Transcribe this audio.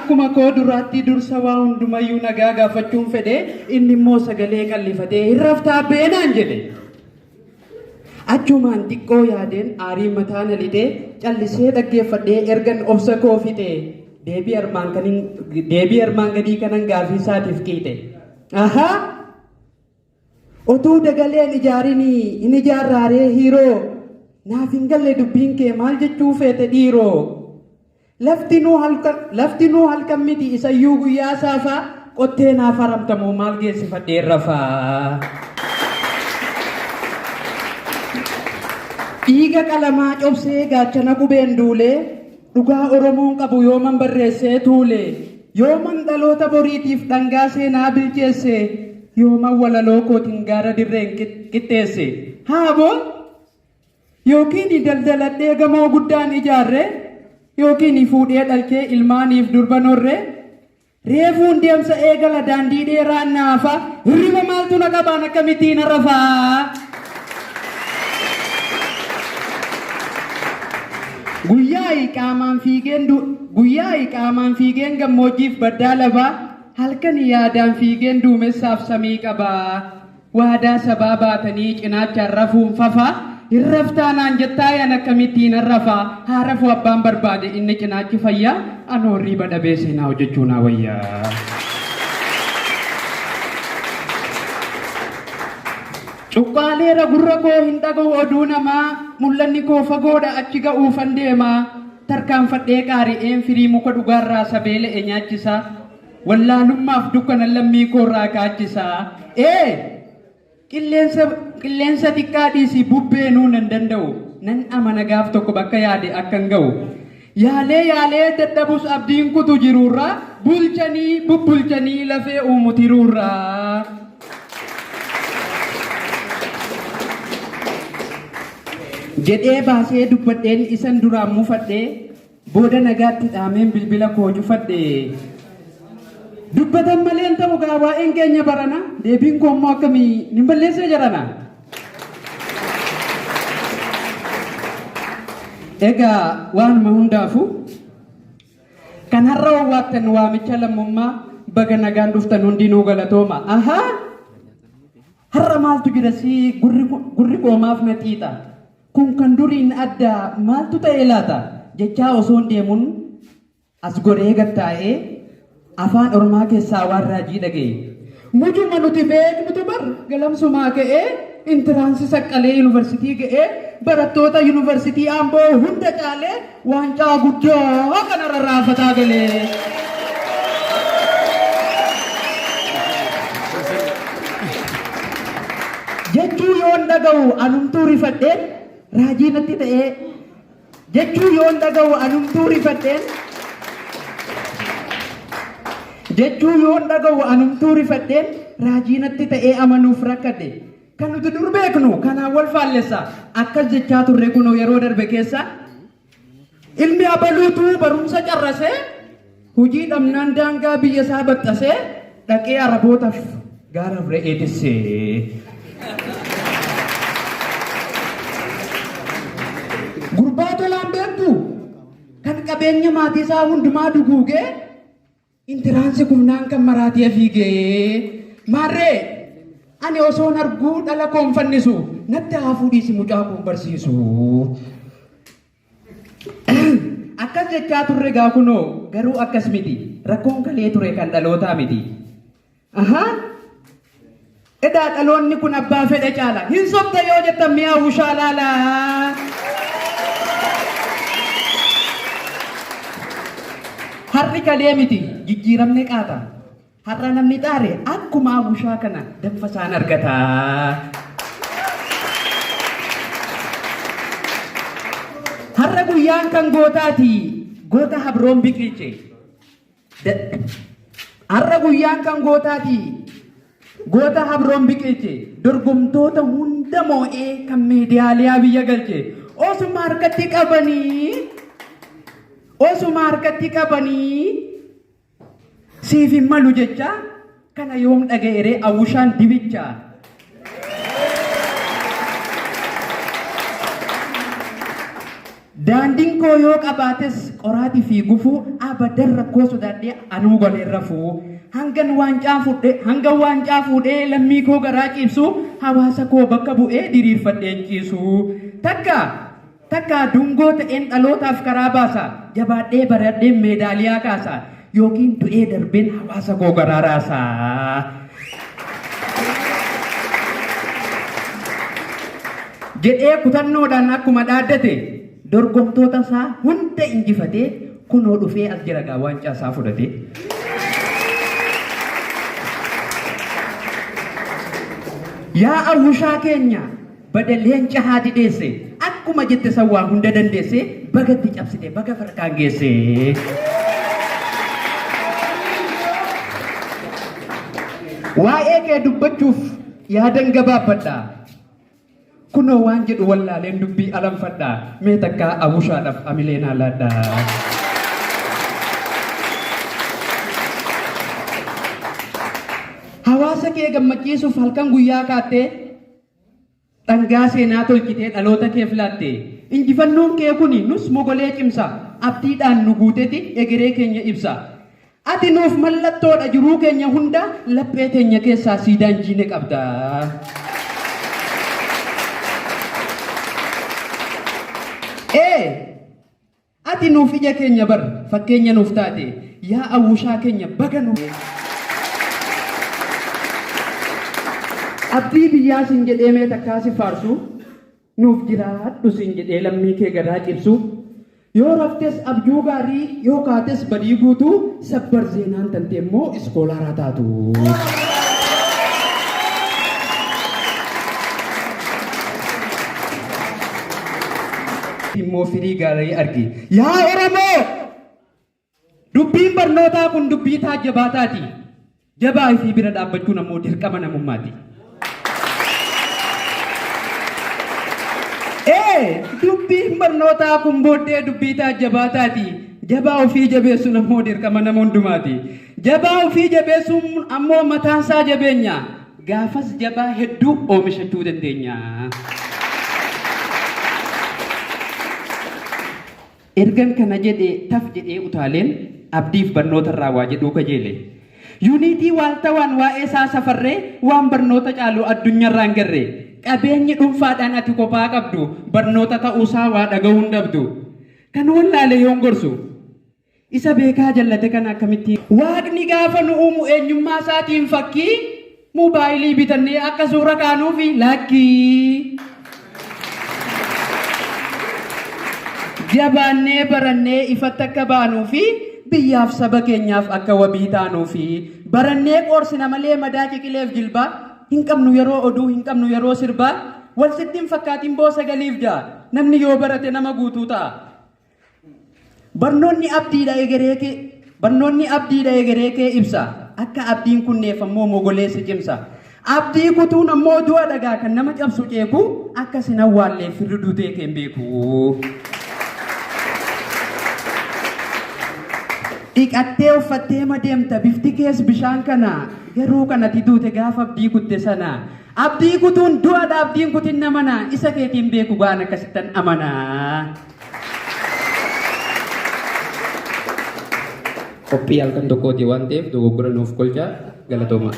akkuma koo duraatti dursa waa hundumayyuu nagaa gaafachuun fedhe inni immoo sagalee qallifatee hin raftaa beenaan jedhe. Achumaan xiqqoo yaadeen aarii mataa na lidee callisee dhaggeeffadhee ergan obsa koo fixee deebii armaan gadii kanan gaafii isaatiif qiite. Ahaa! Otuu dagaleen ijaarinii hin ijaarraaree hiiroo naaf hin galle dubbiin kee maal jechuu feete dhiiroo. Lafti nuu halkan miti isayyuu guyyaa saafaa qottee naaf haramtamoo maal geessifadhee rafaa. Dhiiga qalamaa cobsee gaachana qubeen duulee dhugaa Oromoon qabu yooman barreessee tuulee yooman dhaloota boriitiif dhangaa seenaa bilcheesse yooman walaloo kootiin gaara dirreen qixxeesse. Haaboo yookiin daldaladhee gamoo guddaan ijaarre yookiin fuudhee dhalchee ilmaaniif durbanorre reefuun deemsa eegala daandii dheeraa naafa hirriba maaltu na qabaan akkamittiin rafaa. Guyyaa qaamaan fiigeen gammoojjiif baddaa labaa halkan yaadaan fiigeen duumessaaf samii qabaa. Waadaa sabaa baatanii cinaachaan rafuun fafaa hin raftaanaan jettaayaan akkamittiin rafaa. Haa rafuu abbaan barbaade inni cinaachi fayyaa anoorrii badhabee seenaa hojjechuu naa wayyaa. Cuqqaaleera gurra koo hin dhaga'u oduu namaa mul'anni koo fagoodha achi ga'uufan deemaa. Tarkaanfadhee qaari'een firii muka dhugaarraa sabeela'e nyaachisaa wallaalummaaf dukkana lammii koorraa kaachisaa. Qilleensa xiqqaa dhiisii bubbeenuu nan danda'u nan amana gaaf tokko bakka yaade akkan ga'u. Yaalee dadhabus abdiin kutu jiruurraa bulchanii bubbulchanii lafee uumutiruurraa. Jedhee baasee dubbadheen isan duraan mufadhee booda nagaatti dhaameen bilbila koo cufadhee. Dubbatan malee hin ta'u gaa waa'een keenya barana deebiin koo immoo akkamii nin balleessee jarana. Egaa waanuma hundaafu kan har'a wawwaattan waamicha lammummaa baga nagaan dhuftan hundinuu galatooma. Ahaa! Har'a maaltu jira si gurri qoomaaf na xiixa. Kun kan duriin adda maaltu ta'e laata jechaa osoo deemuun as godhee gattaa'ee afaan Oromaa keessaa waan raajii dhaga'e. Mujuma nuti beeknutu bar galamsumaa ka'ee intiraansi saqqalee yuunivarsiitii ga'ee barattoota yuunivarsiitii Amboo hunda caalee waancaa guddaa kana rarraafataa galee. Jechuu yoon dhaga'u anumtuu rifadheen raajii natti ta'ee jechuu yoon dhaga'u anumtuu rifadheen raajii natti ta'ee amanuuf rakkadhe. Kan nuti dur beeknu kanaan wal faallessa akkas jechaa turre kunoo yeroo darbe keessa ilmi abaluutu barumsa carrasee hojii dhabnaan daangaa biyya isaa baxxasee dhaqee arabootaaf gaara re'ee tissee. Gurbaa tolaan beektu kan qabeenya maatii isaa hundumaa duguugee intiraansi kumnaan kan maraatii fiigee. Maarree ani osoon arguu dhala koon fannisu natti haafuu dhiisi mucaa koon barsiisu. Akkas jechaa turre gaa kunoo garuu akkas miti rakkoon kalee ture kan dhalootaa miti. Ahaa! Edaa dhaloonni kun abbaa fedha caala hin sobda yoo jettan mi'aawu shaalaalaa. Harri kalee miti jijjiiramne qaata. Har'a namni xaare akkuma abushaa kana danfasaan argata. Har'a guyyaan kan gootaati goota habroon biqilche. Har'a guyyaan kan gootaati goota habroon biqilche dorgomtoota hunda moo'ee kan miidiyaaliyaa biyya galche. Osuma harkatti qabanii siif hin malu jecha kana yoom dhaga'ere abushaan dibicha. Daandiin koo yoo qabaates qoraatii fi gufuu abadan rakkoo sodaadhee anuu golee rafuu. Hanga waancaa fuudhee lammii koo garaa ciibsu hawaasa koo bakka bu'ee diriirfadheen ciisu. Takka dungoo ta'een dhalootaaf karaa baasa. Jabaadhee baradheen meedaaliyaa kaasa. Yookiin du'ee darbeen hawaasa koo garaa raasa. Jedhee kutannoodhaan akkuma dhaaddate dorgomtoota isaa hunda injifatee kunoo dhufee as jira gaa waancaa isaa fudhate. Yaa awwushaa keenya badaleen cahaa didheesse akkuma jette sawwaa hunda dandeesse bagatti cabsite baga farkaan geesse. Waa'ee kee dubbachuuf yaadan gabaabbadha. Kunoo waan jedhu wallaaleen dubbii alanfadha. Mee takkaa awwushaadhaaf amilee naa laadha. Hawaasa kee gammachiisuuf halkan guyyaa kaattee dhangaa seenaa tolchitee dhaloota kee filaatte. Injifannoon kee kuni nus mogolee cimsa. Abdiidhaan nu guuteeti egeree keenya ibsa. Ati nuuf mallattoodha jiruu keenya hunda laphee teenya keessaa siidaan jiine qabda. Ati nuuf ija keenya bar fakkeenya nuuf taate yaa awwushaa keenya baga nuuf. Abdii biyyaa sin jedhee mee takkaa si faarsu nuuf jiraadhu sin jedhee lammii kee garaa cibsu. Yoo raftes abjuu gaarii yoo kaates badii guutuu sabbar zeenaan tante immoo iskoolaaraa taatu. Immoo firii gaarii argi. Yaa Oromoo! Dubbiin barnootaa kun dubbii taajjabaataati. Jabaa fi bira dhaabbachuun ammoo dirqama namummaati. Dubbiin barnootaa kun booddee dubbii taajjabaataati. Jabaa ofii jabeessuun ammoo dirqama nama hundumaati. Jabaa ofii jabeessuun ammoo mataansaa jabeenya. Gaafas jabaa hedduu oomishachuu dandeenya. Ergan kana jedhee taf jedhee utaaleen abdiif barnoota irraa waa jedhuu kajeele. Yuunitii waaltawaan waa'ee isaa safarree waan barnoota caalu addunyaarraa hin garree. Qabeenyi dhuunfaadhaan ati kophaa qabdu barnoota ta'uusaa waa dhaga'uu hin dhabdu. Kan wallaale yoon gorsu isa beekaa jallate kan akkamitti. Waaqni gaafa nu uumu eenyummaa isaatiin fakkii moobaayilii bitannee akka suura kaanuufi lakkii. Jabaannee barannee ifatti akka baanuufi biyyaaf saba keenyaaf akka wabii taanuufi barannee qoorsina malee madaa ciqileef jilbaa hin qabnu yeroo oduu hin qabnu yeroo sirbaa wal sittiin fakkaatiin boosa galiif jaa namni yoo barate nama guutuu ta'a. Barnoonni abdiidha egeree kee ibsa akka abdiin kunneef ammoo mogoleessi cimsa. Abdii kutuun ammoo du'a dhagaa kan nama cabsu ceeku akka sin awwaallee firri duutee keen beeku. Dhiqattee uffattee madeemta bifti kees bishaan kana garuu kanatti duute gaafa abdii kutte sana. Abdii kutuun du'adha abdiin kutin namana isa keetiin beeku waan akkasittan amana. Qophii halkan tokkooti waan ta'eef dogoggora nuuf kolchaa galatooma.